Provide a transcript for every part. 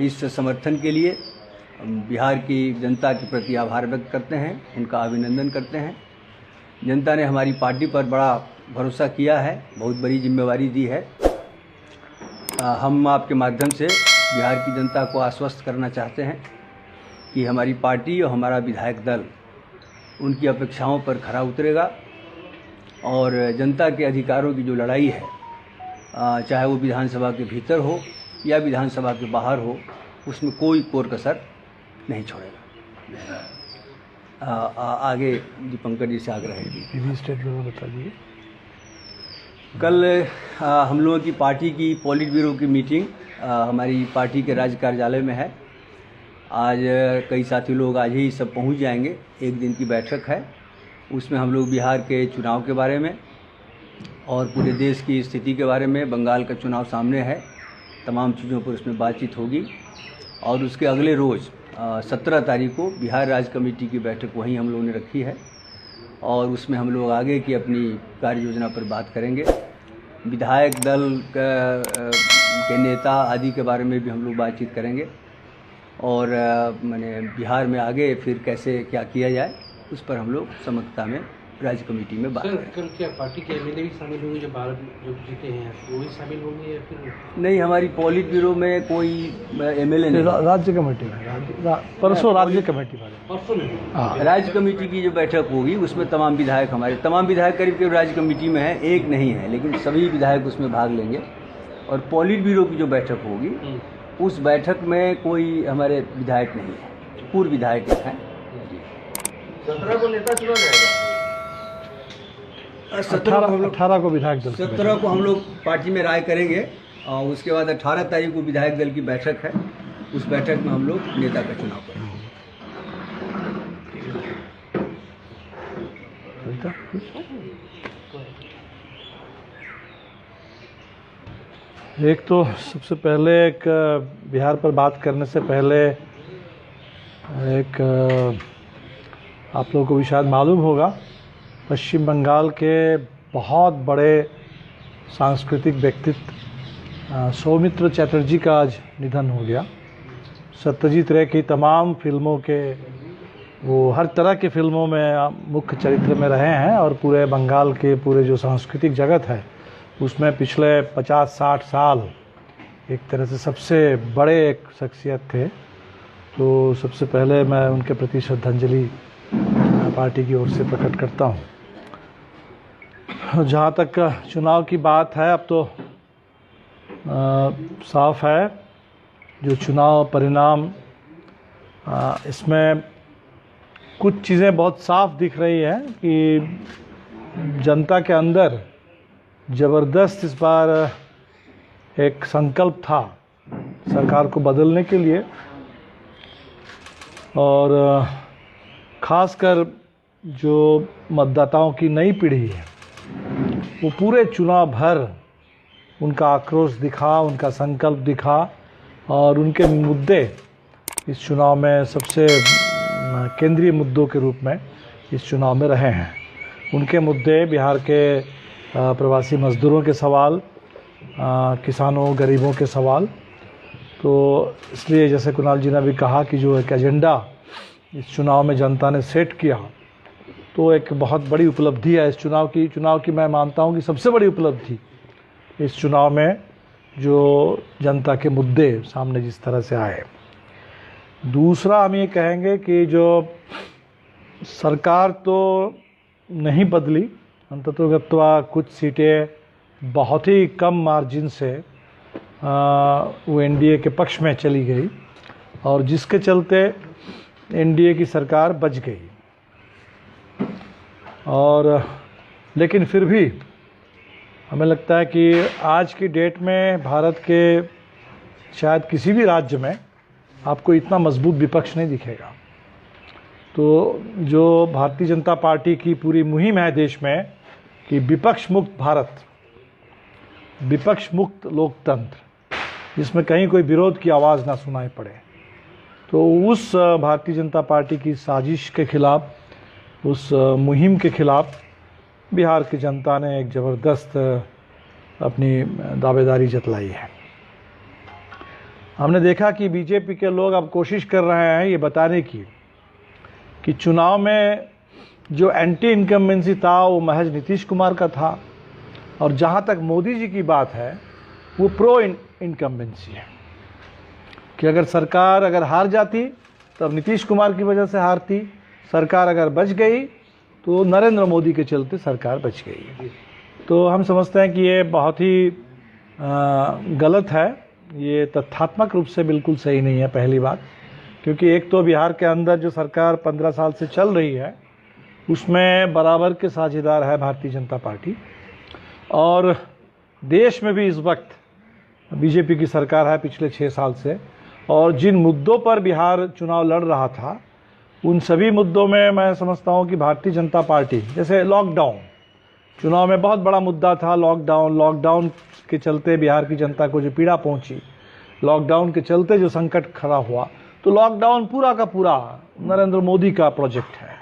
इस समर्थन के लिए बिहार की जनता के प्रति आभार व्यक्त करते हैं, उनका अभिनंदन करते हैं। जनता ने हमारी पार्टी पर बड़ा भरोसा किया है, बहुत बड़ी जिम्मेवारी दी है। हम आपके माध्यम से बिहार की जनता को आश्वस्त करना चाहते हैं कि हमारी पार्टी और हमारा विधायक दल उनकी अपेक्षाओं पर खरा उतरेगा और जनता के अधिकारों की जो लड़ाई है, चाहे वो विधानसभा के भीतर हो या विधानसभा के बाहर हो, उसमें कोई कोर कसर नहीं छोड़ेगा। आगे दीपंकर जी से आग्रह है। स्टेट ब्यूरो बता दीजिए। कल हम लोगों की पार्टी की पॉलिट ब्यूरो की मीटिंग हमारी पार्टी के राज्य कार्यालय में है। आज कई साथी लोग आज ही सब पहुंच जाएंगे। एक दिन की बैठक है, उसमें हम लोग बिहार के चुनाव के बारे में और पूरे देश की स्थिति के बारे में, बंगाल का चुनाव सामने है, तमाम चीज़ों पर उसमें बातचीत होगी। और उसके अगले रोज़ 17 तारीख को बिहार राज्य कमेटी की बैठक वहीं हम लोगों ने रखी है और उसमें हम लोग आगे की अपनी कार्य योजना पर बात करेंगे। विधायक दल के नेता आदि के बारे में भी हम लोग बातचीत करेंगे और मैंने बिहार में आगे फिर कैसे क्या किया जाए उस पर हम लोग समग्रता में राज्य कमेटी में बात करेंगे। कल क्या पार्टी के एमएलए भी शामिल होंगे जो भारत जो जीते हैं, वो भी शामिल होंगे या फिर नहीं? हमारी पॉलिट ब्यूरो में कोई एमएलए नहीं। राज्य कमेटी में परसों राज्य कमेटी वाले परसों में हाँ, राज्य कमेटी की जो बैठक होगी उसमें तमाम विधायक करीब करीब राज्य कमेटी में हैं, एक नहीं है, लेकिन सभी विधायक उसमें भाग लेंगे। और पॉलिट ब्यूरो की जो बैठक होगी उस बैठक में कोई हमारे विधायक नहीं है, पूर्व विधायक हैं। 17 को नेता चुना जाएगा। 18 को विधायक दल 17 को हम लोग पार्टी में राय करेंगे और उसके बाद 18 तारीख को विधायक दल की बैठक है। उस बैठक में हम लोग नेता का चुनाव करेंगे। एक तो सबसे पहले एक बिहार पर बात करने से पहले एक आप लोगों को भी शायद मालूम होगा, पश्चिम बंगाल के बहुत बड़े सांस्कृतिक व्यक्तित्व सौमित्र चटर्जी का आज निधन हो गया। सत्यजीत रे की तमाम फिल्मों के वो हर तरह की फिल्मों में मुख्य चरित्र में रहे हैं और पूरे बंगाल के पूरे जो सांस्कृतिक जगत है उसमें पिछले 50-60 साल एक तरह से सबसे बड़े एक शख्सियत थे। तो सबसे पहले मैं उनके प्रति श्रद्धांजलि पार्टी की ओर से प्रकट करता हूँ। जहाँ तक चुनाव की बात है, अब तो साफ है जो चुनाव परिणाम, इसमें कुछ चीज़ें बहुत साफ दिख रही हैं कि जनता के अंदर ज़बरदस्त इस बार एक संकल्प था सरकार को बदलने के लिए और ख़ासकर जो मतदाताओं की नई पीढ़ी है वो पूरे चुनाव भर उनका आक्रोश दिखा, उनका संकल्प दिखा और उनके मुद्दे इस चुनाव में सबसे केंद्रीय मुद्दों के रूप में इस चुनाव में रहे हैं। उनके मुद्दे बिहार के प्रवासी मज़दूरों के सवाल, किसानों गरीबों के सवाल। तो इसलिए जैसे कुणाल जी ने भी कहा कि जो एक एजेंडा इस चुनाव में जनता ने सेट किया, तो एक बहुत बड़ी उपलब्धि है इस चुनाव की मैं मानता हूं कि सबसे बड़ी उपलब्धि इस चुनाव में जो जनता के मुद्दे सामने जिस तरह से आए। दूसरा हम ये कहेंगे कि जो सरकार तो नहीं बदली, अंततोगत्वा कुछ सीटें बहुत ही कम मार्जिन से वो एनडीए के पक्ष में चली गई और जिसके चलते एनडीए की सरकार बच गई। और लेकिन फिर भी हमें लगता है कि आज की डेट में भारत के शायद किसी भी राज्य में आपको इतना मजबूत विपक्ष नहीं दिखेगा। तो जो भारतीय जनता पार्टी की पूरी मुहिम है देश में कि विपक्ष मुक्त भारत, विपक्ष मुक्त लोकतंत्र, जिसमें कहीं कोई विरोध की आवाज़ ना सुनाई पड़े, तो उस भारतीय जनता पार्टी की साजिश के खिलाफ, उस मुहिम के खिलाफ बिहार की जनता ने एक ज़बरदस्त अपनी दावेदारी जतलाई है। हमने देखा कि बीजेपी के लोग अब कोशिश कर रहे हैं ये बताने की कि चुनाव में जो एंटी इनकम्बेंसी था वो महज नीतीश कुमार का था, और जहाँ तक मोदी जी की बात है वो प्रो इनकम्बेंसी है कि अगर सरकार अगर हार जाती तब नीतीश कुमार की वजह से हारती, सरकार अगर बच गई तो नरेंद्र मोदी के चलते सरकार बच गई। तो हम समझते हैं कि ये बहुत ही गलत है, ये तथ्यात्मक रूप से बिल्कुल सही नहीं है। पहली बात, क्योंकि एक तो बिहार के अंदर जो सरकार 15 साल से चल रही है उसमें बराबर के साझेदार है भारतीय जनता पार्टी, और देश में भी इस वक्त बीजेपी की सरकार है पिछले 6 साल से, और जिन मुद्दों पर बिहार चुनाव लड़ रहा था उन सभी मुद्दों में मैं समझता हूं कि भारतीय जनता पार्टी, जैसे लॉकडाउन चुनाव में बहुत बड़ा मुद्दा था, लॉकडाउन के चलते बिहार की जनता को जो पीड़ा पहुंची, लॉकडाउन के चलते जो संकट खड़ा हुआ, तो लॉकडाउन पूरा का पूरा नरेंद्र मोदी का प्रोजेक्ट है,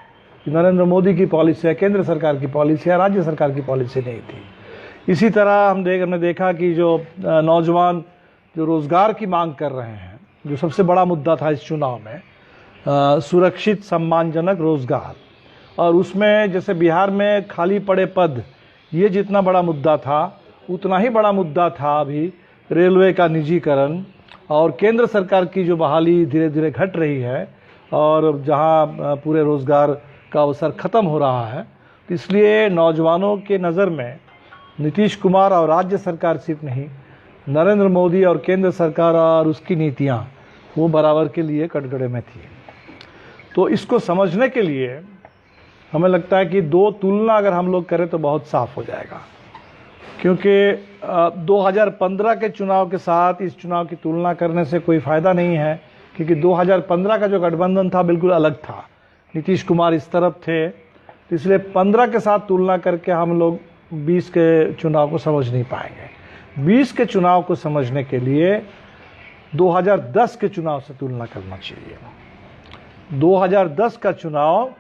नरेंद्र मोदी की पॉलिसी है, केंद्र सरकार की पॉलिसी है, राज्य सरकार की पॉलिसी नहीं थी। इसी तरह हमने देखा कि जो नौजवान जो रोज़गार की मांग कर रहे हैं, जो सबसे बड़ा मुद्दा था इस चुनाव में, सुरक्षित सम्मानजनक रोज़गार, और उसमें जैसे बिहार में खाली पड़े पद, ये जितना बड़ा मुद्दा था उतना ही बड़ा मुद्दा था अभी रेलवे का निजीकरण, और केंद्र सरकार की जो बहाली धीरे धीरे घट रही है, और जहां पूरे रोज़गार का अवसर ख़त्म हो रहा है। तो इसलिए नौजवानों के नज़र में नीतीश कुमार और राज्य सरकार सिर्फ नहीं, नरेंद्र मोदी और केंद्र सरकार और उसकी नीतियां वो बराबर के लिए कटघरे में थी। तो इसको समझने के लिए हमें लगता है कि दो तुलना अगर हम लोग करें तो बहुत साफ हो जाएगा, क्योंकि 2015 के चुनाव के साथ इस चुनाव की तुलना करने से कोई फ़ायदा नहीं है, क्योंकि 2015 का जो गठबंधन था बिल्कुल अलग था, नीतीश कुमार इस तरफ थे, तो इसलिए 15 के साथ तुलना करके हम लोग 20 के चुनाव को समझ नहीं पाएंगे। 20 के चुनाव को समझने के लिए 2010 के चुनाव से तुलना करना चाहिए। 2010 का चुनाव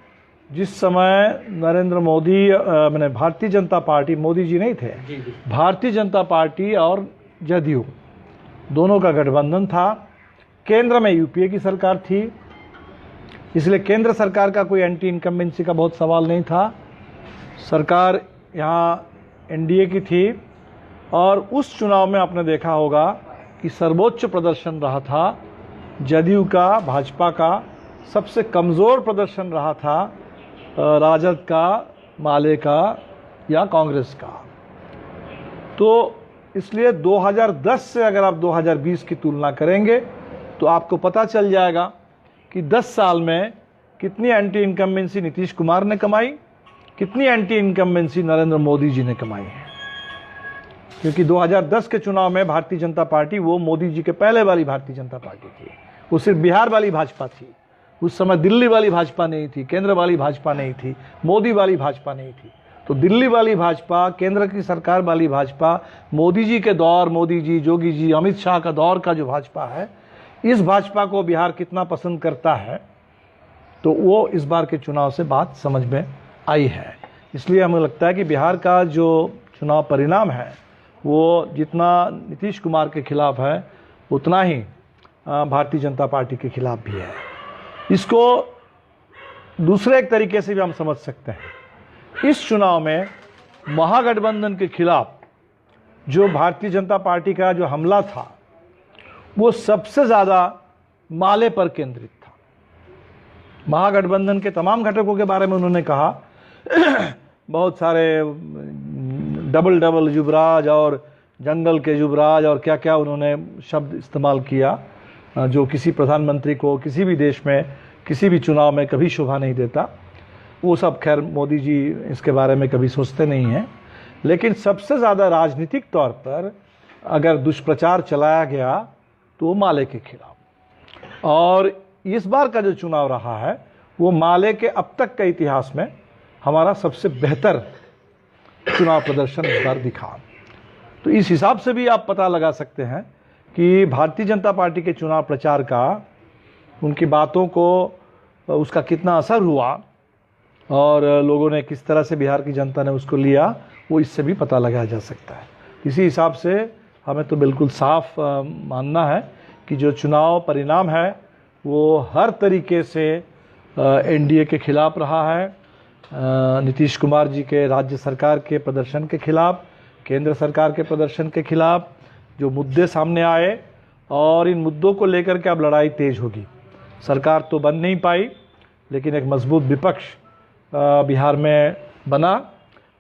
जिस समय नरेंद्र मोदी मैंने भारतीय जनता पार्टी, मोदी जी नहीं थे, भारतीय जनता पार्टी और जदयू दोनों का गठबंधन था, केंद्र में यूपीए की सरकार थी, इसलिए केंद्र सरकार का कोई एंटी इनकम्बेंसी का बहुत सवाल नहीं था, सरकार यहाँ एनडीए की थी। और उस चुनाव में आपने देखा होगा कि सर्वोच्च प्रदर्शन रहा था जदयू का, भाजपा का, सबसे कमज़ोर प्रदर्शन रहा था राजद का, माले का या कांग्रेस का। तो इसलिए 2010 से अगर आप 2020 की तुलना करेंगे तो आपको पता चल जाएगा कि 10 साल में कितनी एंटी इनकम्बेंसी नीतीश कुमार ने कमाई, कितनी एंटी इनकम्बेंसी नरेंद्र मोदी जी ने कमाई है। क्योंकि 2010 के चुनाव में भारतीय जनता पार्टी वो मोदी जी के पहले वाली भारतीय जनता पार्टी थी, वो सिर्फ बिहार वाली भाजपा थी, उस समय दिल्ली वाली भाजपा नहीं थी, केंद्र वाली भाजपा नहीं थी, मोदी वाली भाजपा नहीं थी। तो दिल्ली वाली भाजपा, केंद्र की सरकार वाली भाजपा, मोदी जी के दौर, मोदी जी, योगी जी, अमित शाह का दौर का जो भाजपा है, इस भाजपा को बिहार कितना पसंद करता है, तो वो इस बार के चुनाव से बात समझ में आई है। इसलिए हमें लगता है कि बिहार का जो चुनाव परिणाम है वो जितना नीतीश कुमार के खिलाफ है उतना ही भारतीय जनता पार्टी के खिलाफ भी है। इसको दूसरे एक तरीके से भी हम समझ सकते हैं। इस चुनाव में महागठबंधन के खिलाफ जो भारतीय जनता पार्टी का जो हमला था वो सबसे ज़्यादा माले पर केंद्रित था। महागठबंधन के तमाम घटकों के बारे में उन्होंने कहा, बहुत सारे डबल युवराज और जंगल के युवराज और क्या क्या उन्होंने शब्द इस्तेमाल किया, जो किसी प्रधानमंत्री को किसी भी देश में किसी भी चुनाव में कभी शोभा नहीं देता। वो सब खैर मोदी जी इसके बारे में कभी सोचते नहीं हैं। लेकिन सबसे ज़्यादा राजनीतिक तौर पर अगर दुष्प्रचार चलाया गया तो माले के खिलाफ, और इस बार का जो चुनाव रहा है वो माले के अब तक के इतिहास में हमारा सबसे बेहतर चुनाव प्रदर्शन इस बार दिखा। तो इस हिसाब से भी आप पता लगा सकते हैं कि भारतीय जनता पार्टी के चुनाव प्रचार का, उनकी बातों को, उसका कितना असर हुआ और लोगों ने किस तरह से, बिहार की जनता ने उसको लिया, वो इससे भी पता लगाया जा सकता है। इसी हिसाब से हमें तो बिल्कुल साफ मानना है कि जो चुनाव परिणाम है वो हर तरीके से एनडीए के खिलाफ रहा है, नीतीश कुमार जी के राज्य सरकार के प्रदर्शन के खिलाफ, केंद्र सरकार के प्रदर्शन के खिलाफ जो मुद्दे सामने आए, और इन मुद्दों को लेकर के अब लड़ाई तेज होगी। सरकार तो बन नहीं पाई, लेकिन एक मजबूत विपक्ष बिहार में बना,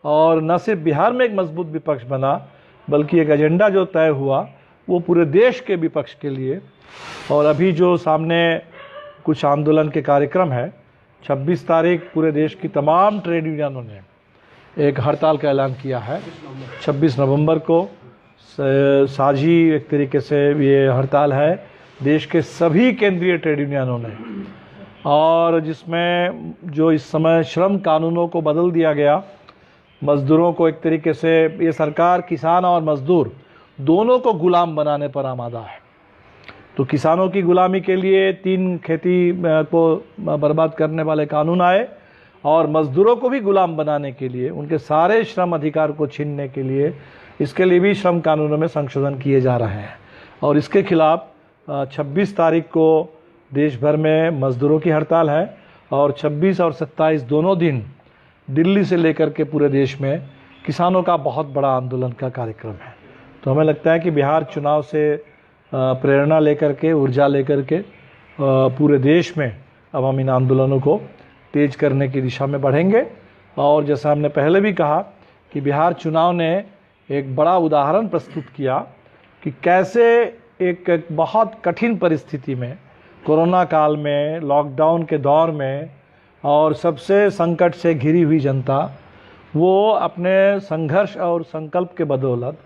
और न सिर्फ बिहार में एक मजबूत विपक्ष बना, बल्कि एक एजेंडा जो तय हुआ वो पूरे देश के विपक्ष के लिए। और अभी जो सामने कुछ आंदोलन के कार्यक्रम है, 26 तारीख पूरे देश की तमाम ट्रेड यूनियनों ने एक हड़ताल का ऐलान किया है। 26 नवंबर को साझी एक तरीके से ये हड़ताल है देश के सभी केंद्रीय ट्रेड यूनियनों ने, और जिसमें जो इस समय श्रम कानूनों को बदल दिया गया, मज़दूरों को एक तरीके से ये सरकार किसान और मज़दूर दोनों को गुलाम बनाने पर आमादा है। तो किसानों की गुलामी के लिए 3 खेती को बर्बाद करने वाले कानून आए, और मज़दूरों को भी गुलाम बनाने के लिए, उनके सारे श्रम अधिकार को छीनने के लिए, इसके लिए भी श्रम कानूनों में संशोधन किए जा रहे हैं। और इसके खिलाफ 26 तारीख को देश भर में मज़दूरों की हड़ताल है, और 26 और 27 दोनों दिन दिल्ली से लेकर के पूरे देश में किसानों का बहुत बड़ा आंदोलन का कार्यक्रम है। तो हमें लगता है कि बिहार चुनाव से प्रेरणा लेकर के, ऊर्जा लेकर के पूरे देश में अब हम इन आंदोलनों को तेज करने की दिशा में बढ़ेंगे। और जैसा हमने पहले भी कहा कि बिहार चुनाव ने एक बड़ा उदाहरण प्रस्तुत किया कि कैसे एक बहुत कठिन परिस्थिति में, कोरोना काल में, लॉकडाउन के दौर में, और सबसे संकट से घिरी हुई जनता, वो अपने संघर्ष और संकल्प के बदौलत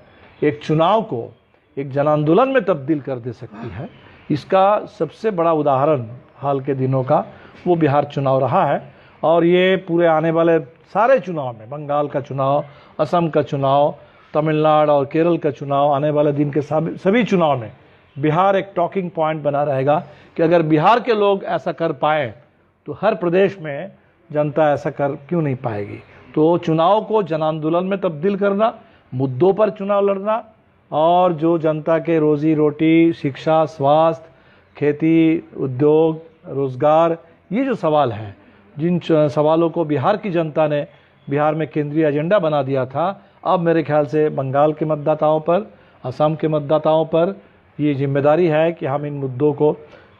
एक चुनाव को एक जन आंदोलन में तब्दील कर दे सकती है। इसका सबसे बड़ा उदाहरण हाल के दिनों का वो बिहार चुनाव रहा है। और ये पूरे आने वाले सारे चुनाव में, बंगाल का चुनाव, असम का चुनाव, तमिलनाडु और केरल का चुनाव, आने वाले दिन के सभी चुनाव में बिहार एक टॉकिंग पॉइंट बना रहेगा कि अगर बिहार के लोग ऐसा कर पाए तो हर प्रदेश में जनता ऐसा कर क्यों नहीं पाएगी। तो चुनाव को जन आंदोलन में तब्दील करना, मुद्दों पर चुनाव लड़ना, और जो जनता के रोजी रोटी, शिक्षा, स्वास्थ्य, खेती, उद्योग, रोजगार, ये जो सवाल हैं, जिन सवालों को बिहार की जनता ने बिहार में केंद्रीय एजेंडा बना दिया था, अब मेरे ख्याल से बंगाल के मतदाताओं पर, असम के मतदाताओं पर ये जिम्मेदारी है कि हम इन मुद्दों को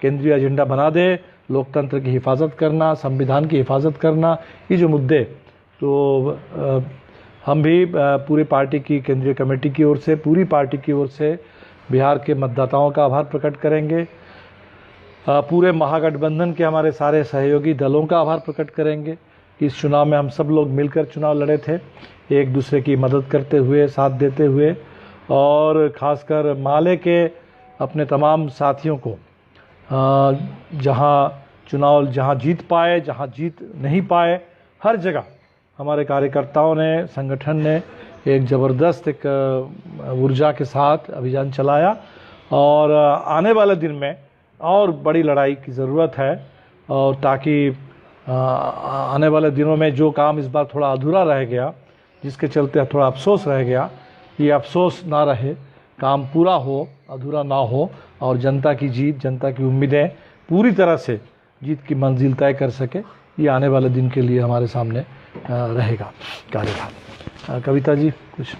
केंद्रीय एजेंडा बना दें। लोकतंत्र की हिफाजत करना, संविधान की हिफाजत करना, ये जो मुद्दे, तो हम भी पूरी पार्टी की केंद्रीय कमेटी की ओर से, पूरी पार्टी की ओर से बिहार के मतदाताओं का आभार प्रकट करेंगे। पूरे महागठबंधन के हमारे सारे सहयोगी दलों का आभार प्रकट करेंगे। इस चुनाव में हम सब लोग मिलकर चुनाव लड़े थे, एक दूसरे की मदद करते हुए, साथ देते हुए, और ख़ासकर माले के अपने तमाम साथियों को जहाँ जीत पाए, जहाँ जीत नहीं पाए, हर जगह हमारे कार्यकर्ताओं ने, संगठन ने एक ज़बरदस्त एक ऊर्जा के साथ अभियान चलाया। और आने वाले दिन में और बड़ी लड़ाई की ज़रूरत है, और ताकि आने वाले दिनों में जो काम इस बार थोड़ा अधूरा रह गया, जिसके चलते थोड़ा अफसोस रह गया, ये अफसोस ना रहे, काम पूरा हो, अधूरा ना हो, और जनता की जीत, जनता की उम्मीदें पूरी तरह से जीत की मंजिल तय कर सके। ये आने वाले दिन के लिए हमारे सामने रहेगा कार्यभार। कविता जी कुछ?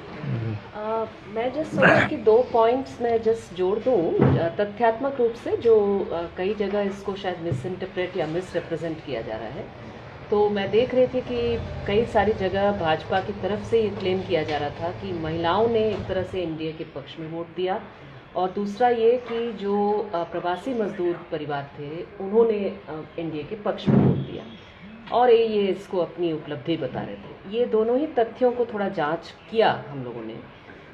मैं जस्ट सोचा कि 2 पॉइंट्स मैं जस्ट जोड़ दूं। तथ्यात्मक रूप से जो कई जगह इसको शायद मिस इंटरप्रेट या मिस रिप्रेजेंट किया जा रहा है, तो मैं देख रही थी कि कई सारी जगह भाजपा की तरफ से ये क्लेम किया जा रहा था कि महिलाओं ने एक तरह से एनडीए के पक्ष में वोट दिया, और दूसरा ये कि जो प्रवासी मजदूर परिवार थे उन्होंने एनडीए के पक्ष में वोट दिया, और ये इसको अपनी उपलब्धि बता रहे थे। ये दोनों ही तथ्यों को थोड़ा जांच किया हम लोगों ने।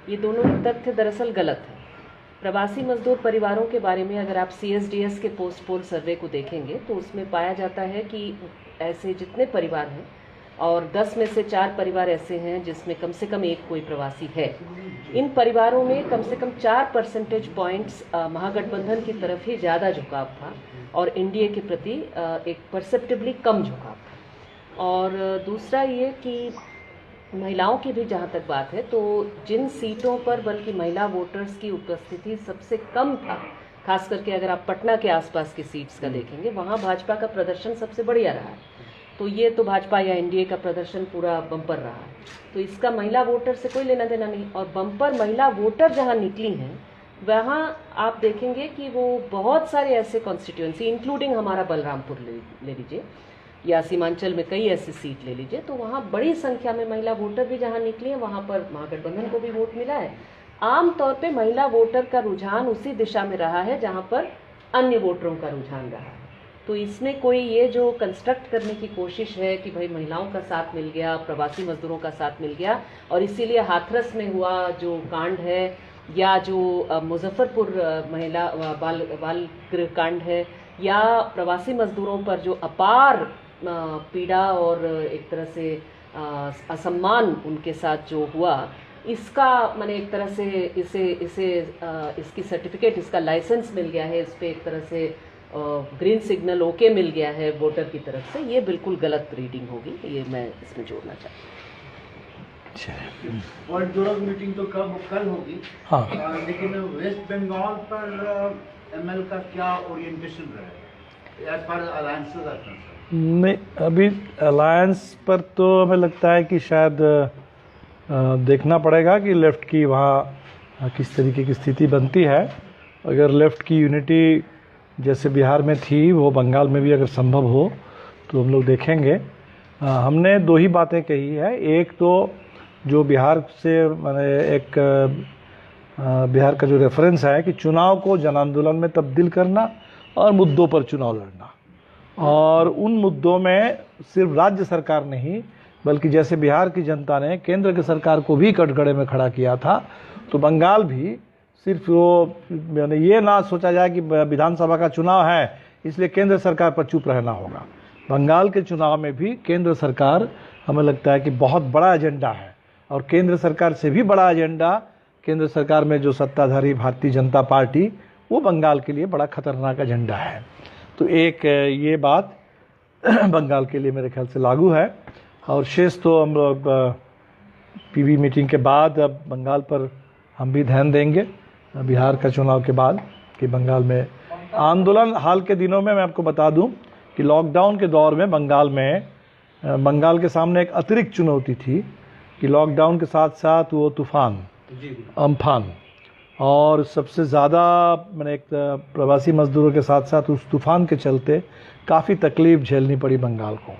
ये दोनों ही तथ्य दरअसल गलत है। प्रवासी मजदूर परिवारों के बारे में अगर आप CSDS के पोस्ट पोल सर्वे को देखेंगे तो उसमें पाया जाता है कि ऐसे जितने परिवार हैं, और 10 में से 4 परिवार ऐसे हैं जिसमें कम से कम एक कोई प्रवासी है। इन परिवारों में कम से कम 4 परसेंटेज पॉइंट्स महागठबंधन की तरफ ही ज़्यादा झुकाव था, और एनडीए के प्रति एक परसेप्टिवली कम झुकाव था। और दूसरा ये कि महिलाओं की भी जहाँ तक बात है, तो जिन सीटों पर बल्कि महिला वोटर्स की उपस्थिति सबसे कम था, खास करके अगर आप पटना के आसपास की सीट्स का देखेंगे, वहाँ भाजपा का प्रदर्शन सबसे बढ़िया रहा है। तो ये तो भाजपा या एनडीए का प्रदर्शन पूरा बम्पर रहा है, तो इसका महिला वोटर से कोई लेना देना नहीं। और बम्पर महिला वोटर जहाँ निकली हैं, वहाँ आप देखेंगे कि वो बहुत सारे ऐसे कॉन्स्टिट्यूएंसी, इंक्लूडिंग हमारा बलरामपुर ले लीजिए, या सीमांचल में कई ऐसी सीट ले लीजिए, तो वहाँ बड़ी संख्या में महिला वोटर भी जहाँ निकली हैं, वहाँ पर महागठबंधन को भी वोट मिला है। आम तौर पे महिला वोटर का रुझान उसी दिशा में रहा है जहाँ पर अन्य वोटरों का रुझान रहा है। तो इसमें कोई ये जो कंस्ट्रक्ट करने की कोशिश है कि भाई महिलाओं का साथ मिल गया, प्रवासी मजदूरों का साथ मिल गया, और इसीलिए हाथरस में हुआ जो कांड है, या जो मुजफ्फरपुर महिला बाल गृह कांड है, या प्रवासी मजदूरों पर जो अपार पीड़ा और एक तरह से असम्मान उनके साथ जो हुआ, इसका मैंने एक तरह से इसकी सर्टिफिकेट, इसका लाइसेंस मिल गया है, इस पर एक तरह से ग्रीन सिग्नल ओके मिल गया है वोटर की तरफ से। ये बिल्कुल गलत रीडिंग होगी, ये मैं इसमें जोड़ना चाहती हूँ। और जोड़ो मीटिंग तो कल होगी। हाँ, लेकिन वेस्ट बंगाल पर एमएल का क्या ओरिएंटेशन रहेगा as far alliances are concern? नहीं, अभी अलायंस पर तो हमें लगता है कि शायद देखना पड़ेगा कि लेफ़्ट की वहाँ किस तरीके की स्थिति बनती है। अगर लेफ़्ट की यूनिटी जैसे बिहार में थी, वो बंगाल में भी अगर संभव हो तो हम लोग देखेंगे। हमने दो ही बातें कही है। एक तो जो बिहार से मैंने एक बिहार का जो रेफरेंस है कि चुनाव को जन आंदोलन में तब्दील करना और मुद्दों पर चुनाव लड़ना, और उन मुद्दों में सिर्फ राज्य सरकार नहीं बल्कि जैसे बिहार की जनता ने केंद्र की सरकार को भी कटघरे में खड़ा किया था, तो बंगाल भी सिर्फ वो ये ना सोचा जाए कि विधानसभा का चुनाव है इसलिए केंद्र सरकार पर चुप रहना होगा। बंगाल के चुनाव में भी केंद्र सरकार, हमें लगता है कि बहुत बड़ा एजेंडा है, और केंद्र सरकार से भी बड़ा एजेंडा, केंद्र सरकार में जो सत्ताधारी भारतीय जनता पार्टी, वो बंगाल के लिए बड़ा खतरनाक एजेंडा है। तो एक ये बात बंगाल के लिए मेरे ख्याल से लागू है। और शेष तो हम लोग पीवी मीटिंग के बाद अब बंगाल पर हम भी ध्यान देंगे, बिहार का चुनाव के बाद, कि बंगाल में आंदोलन। हाल के दिनों में मैं आपको बता दूं कि लॉकडाउन के दौर में बंगाल के सामने एक अतिरिक्त चुनौती थी कि लॉकडाउन के साथ साथ वो तूफान अम्फान, और सबसे ज़्यादा मैंने एक प्रवासी मजदूरों के साथ साथ उस तूफान के चलते काफ़ी तकलीफ़ झेलनी पड़ी बंगाल को।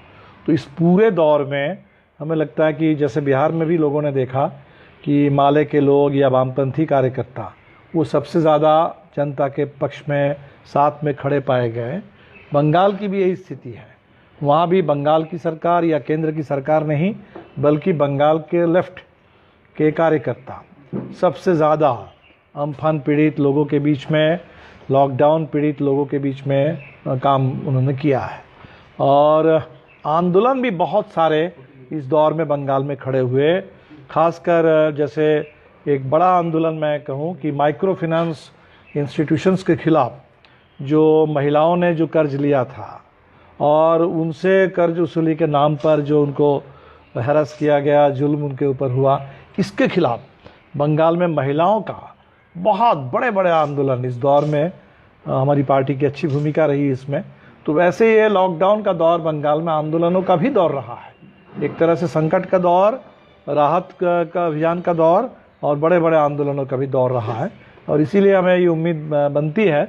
तो इस पूरे दौर में हमें लगता है कि जैसे बिहार में भी लोगों ने देखा कि माले के लोग या वामपंथी कार्यकर्ता वो सबसे ज़्यादा जनता के पक्ष में साथ में खड़े पाए गए, बंगाल की भी यही स्थिति है। वहाँ भी बंगाल की सरकार या केंद्र की सरकार नहीं बल्कि बंगाल के लेफ्ट के कार्यकर्ता सबसे ज़्यादा अम्फान पीड़ित लोगों के बीच में, लॉकडाउन पीड़ित लोगों के बीच में काम उन्होंने किया है। और आंदोलन भी बहुत सारे इस दौर में बंगाल में खड़े हुए, खासकर जैसे एक बड़ा आंदोलन मैं कहूँ कि माइक्रो फाइनेंस इंस्टीट्यूशंस के खिलाफ, जो महिलाओं ने जो कर्ज लिया था और उनसे कर्ज वसूली के नाम पर जो उनको हैरस किया गया, जुल्म उनके ऊपर हुआ, इसके खिलाफ बंगाल में महिलाओं का बहुत बड़े बड़े आंदोलन इस दौर में, हमारी पार्टी की अच्छी भूमिका रही इसमें। तो वैसे ये लॉकडाउन का दौर बंगाल में आंदोलनों का भी दौर रहा है, एक तरह से संकट का दौर, राहत का अभियान का दौर, और बड़े बड़े आंदोलनों का भी दौर रहा है। और इसीलिए हमें ये उम्मीद बनती है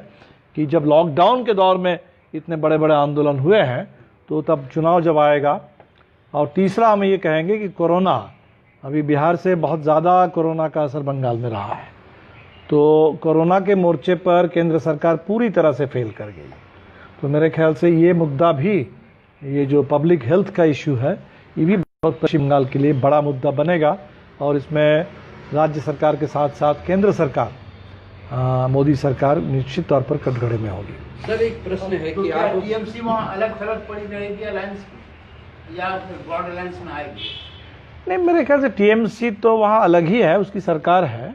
कि जब लॉकडाउन के दौर में इतने बड़े बड़े आंदोलन हुए हैं तो तब चुनाव जब आएगा। और तीसरा हम ये कहेंगे कि कोरोना, अभी बिहार से बहुत ज़्यादा कोरोना का असर बंगाल में रहा है, तो कोरोना के मोर्चे पर केंद्र सरकार पूरी तरह से फेल कर गई। तो मेरे ख्याल से ये मुद्दा भी, ये जो पब्लिक हेल्थ का इशू है, ये भी बहुत पश्चिम बंगाल के लिए बड़ा मुद्दा बनेगा। और इसमें राज्य सरकार के साथ साथ केंद्र सरकार, मोदी सरकार निश्चित तौर पर कटघरे में होगी। सर एक प्रश्न है तो कि क्या आप टीएमसी वहाँ अलग थलग पड़ी रहेगी अलायंस या ब्रॉड अलायंस में आएगी? नहीं, मेरे ख्याल से टीएमसी तो वहाँ अलग ही है, उसकी सरकार है,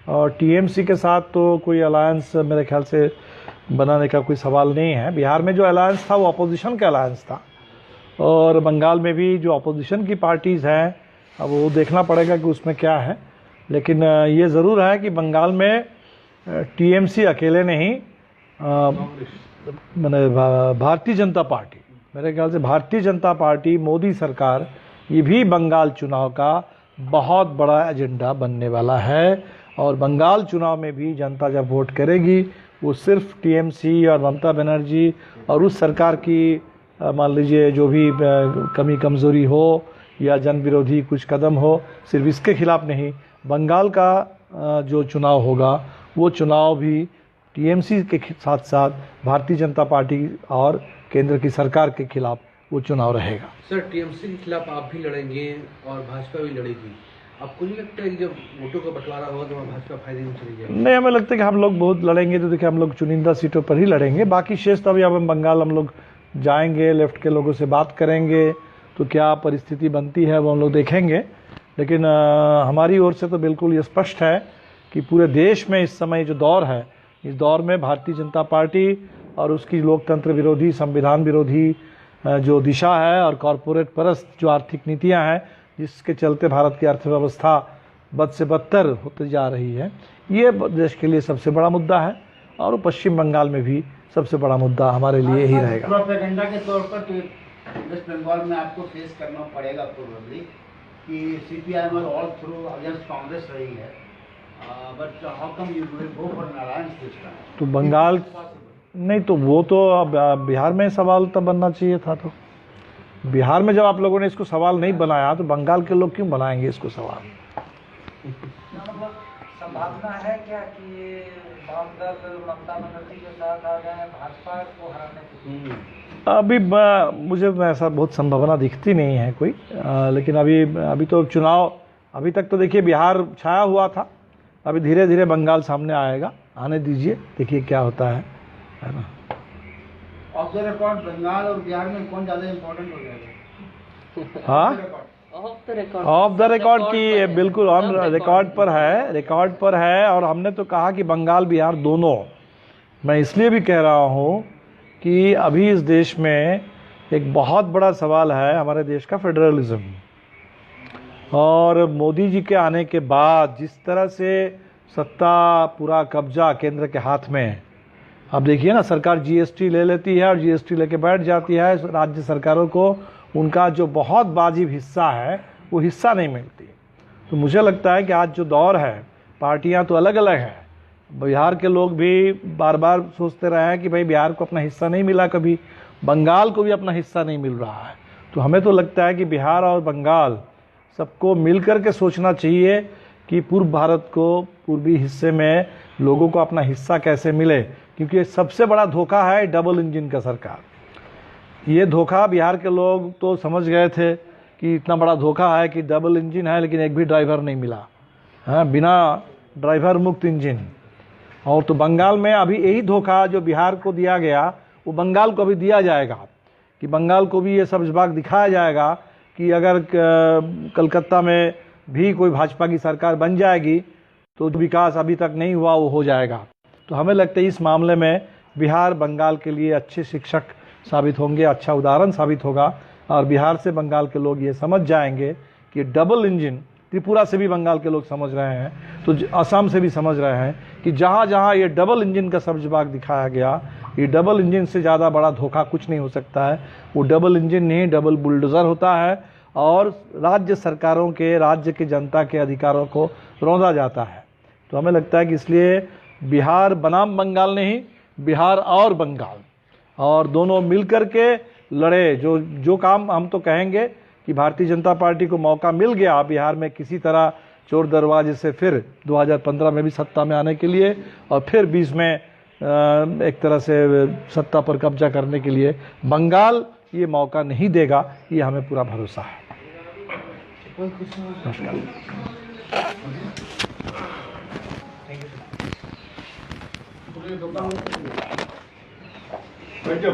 और टीएमसी के साथ तो कोई अलायंस मेरे ख्याल से बनाने का कोई सवाल नहीं है। बिहार में जो अलायंस था वो अपोजिशन का अलायंस था, और बंगाल में भी जो अपोजिशन की पार्टीज़ हैं, अब वो देखना पड़ेगा कि उसमें क्या है। लेकिन ये ज़रूर है कि बंगाल में टीएमसी अकेले नहीं मैंने भारतीय जनता पार्टी, मेरे ख्याल से भारतीय जनता पार्टी, मोदी सरकार, ये भी बंगाल चुनाव का बहुत बड़ा एजेंडा बनने वाला है। और बंगाल चुनाव में भी जनता जब वोट करेगी वो सिर्फ टीएमसी और ममता बनर्जी और उस सरकार की मान लीजिए जो भी कमी कमज़ोरी हो या जन विरोधी कुछ कदम हो, सिर्फ इसके खिलाफ नहीं, बंगाल का जो चुनाव होगा वो चुनाव भी टीएमसी के साथ साथ भारतीय जनता पार्टी और केंद्र की सरकार के खिलाफ वो चुनाव रहेगा। सर, टीएमसी के खिलाफ आप भी लड़ेंगे और भाजपा भी लड़ेगी। आपको नहीं लगता है कि जब वोटों का बंटवारा होगा तो भाजपा फायदे में चली जाएगी? नहीं, हमें लगता है कि हम लोग बहुत लड़ेंगे तो देखिए हम लोग चुनिंदा सीटों पर ही लड़ेंगे, बाकी शेष तो अभी अब हम बंगाल हम लोग जाएंगे, लेफ्ट के लोगों से बात करेंगे तो क्या परिस्थिति बनती है वो हम लोग देखेंगे। लेकिन हमारी ओर से तो बिल्कुल ये स्पष्ट है कि पूरे देश में इस समय जो दौर है, इस दौर में भारतीय जनता पार्टी और उसकी लोकतंत्र विरोधी, संविधान विरोधी जो दिशा है और कॉरपोरेट परस्त जो आर्थिक नीतियां हैं, जिसके चलते भारत की अर्थव्यवस्था बद से बदतर होती जा रही है, ये देश के लिए सबसे बड़ा मुद्दा है और पश्चिम बंगाल में भी सबसे बड़ा मुद्दा हमारे लिए ही रहेगा। प्रोपेगेंडा के तौर पर तो वेस्ट बंगाल में आपको फेस करना पड़ेगा प्रोबेबली कि CPI all through against Congress रही है, but how come you will go for an alliance this time? तो बंगाल नहीं, तो वो तो अब बिहार में सवाल तब बनना चाहिए था। तो बिहार में जब आप लोगों ने इसको सवाल नहीं बनाया तो बंगाल के लोग क्यों बनाएंगे इसको सवाल? मतलब संभावना है क्या कि ये वामदल ममता बनर्जी के साथ आ जाए भाजपा को हराने के? अभी मुझे ऐसा बहुत संभावना दिखती नहीं है कोई, लेकिन अभी तो चुनाव, अभी तक तो देखिए बिहार छाया हुआ था, अभी धीरे धीरे बंगाल सामने आएगा, आने दीजिए, देखिए क्या होता है ना। ऑफ द रिकॉर्ड बंगाल और बिहार में कौन ज़्यादा इम्पोर्टेंट हो जाएगा? हाँ, ऑफ द रिकॉर्ड की बिल्कुल ऑन रिकॉर्ड पर है। और हमने तो कहा कि बंगाल बिहार दोनों, मैं इसलिए भी कह रहा हूँ कि अभी इस देश में एक बहुत बड़ा सवाल है हमारे देश का फेडरलिज्म, और मोदी जी के आने के बाद जिस तरह से सत्ता पूरा कब्जा केंद्र के हाथ में, अब देखिए ना, सरकार जीएसटी ले लेती है और जीएसटी लेके बैठ जाती है, राज्य सरकारों को उनका जो बहुत वाजिब हिस्सा है वो हिस्सा नहीं मिलती। तो मुझे लगता है कि आज जो दौर है, पार्टियां तो अलग अलग हैं, बिहार के लोग भी बार बार सोचते रहे हैं कि भाई बिहार को अपना हिस्सा नहीं मिला, कभी बंगाल को भी अपना हिस्सा नहीं मिल रहा है। तो हमें तो लगता है कि बिहार और बंगाल सबको मिल कर के सोचना चाहिए कि पूर्व भारत को, पूर्वी हिस्से में लोगों को अपना हिस्सा कैसे मिले, क्योंकि सबसे बड़ा धोखा है डबल इंजन का सरकार। ये धोखा बिहार के लोग तो समझ गए थे कि इतना बड़ा धोखा है कि डबल इंजन है लेकिन एक भी ड्राइवर नहीं मिला, हाँ, बिना ड्राइवर मुक्त इंजन। और तो बंगाल में अभी यही धोखा जो बिहार को दिया गया वो बंगाल को अभी दिया जाएगा, कि बंगाल को भी ये सब्जबाग दिखाया जाएगा कि अगर कलकत्ता में भी कोई भाजपा की सरकार बन जाएगी तो जो विकास अभी तक नहीं हुआ वो हो जाएगा। तो हमें लगता है इस मामले में बिहार बंगाल के लिए अच्छे शिक्षक साबित होंगे, अच्छा उदाहरण साबित होगा, और बिहार से बंगाल के लोग ये समझ जाएंगे कि डबल इंजन, त्रिपुरा से भी बंगाल के लोग समझ रहे हैं, तो असम से भी समझ रहे हैं कि जहाँ जहाँ ये डबल इंजन का सब्जबाग दिखाया गया, ये डबल इंजन से ज़्यादा बड़ा धोखा कुछ नहीं हो सकता है। वो डबल इंजन नहीं, डबल बुलडोज़र होता है और राज्य सरकारों के, राज्य के जनता के अधिकारों को रौंदा जाता है। तो हमें लगता है कि इसलिए बिहार बनाम बंगाल नहीं, बिहार और बंगाल, और दोनों मिलकर के लड़े। जो काम हम तो कहेंगे कि भारतीय जनता पार्टी को मौका मिल गया बिहार में किसी तरह चोर दरवाजे से फिर 2015 में भी सत्ता में आने के लिए, और फिर 20 में एक तरह से सत्ता पर कब्जा करने के लिए, बंगाल ये मौका नहीं देगा, ये हमें पूरा भरोसा है। नमस्कार। बैठो।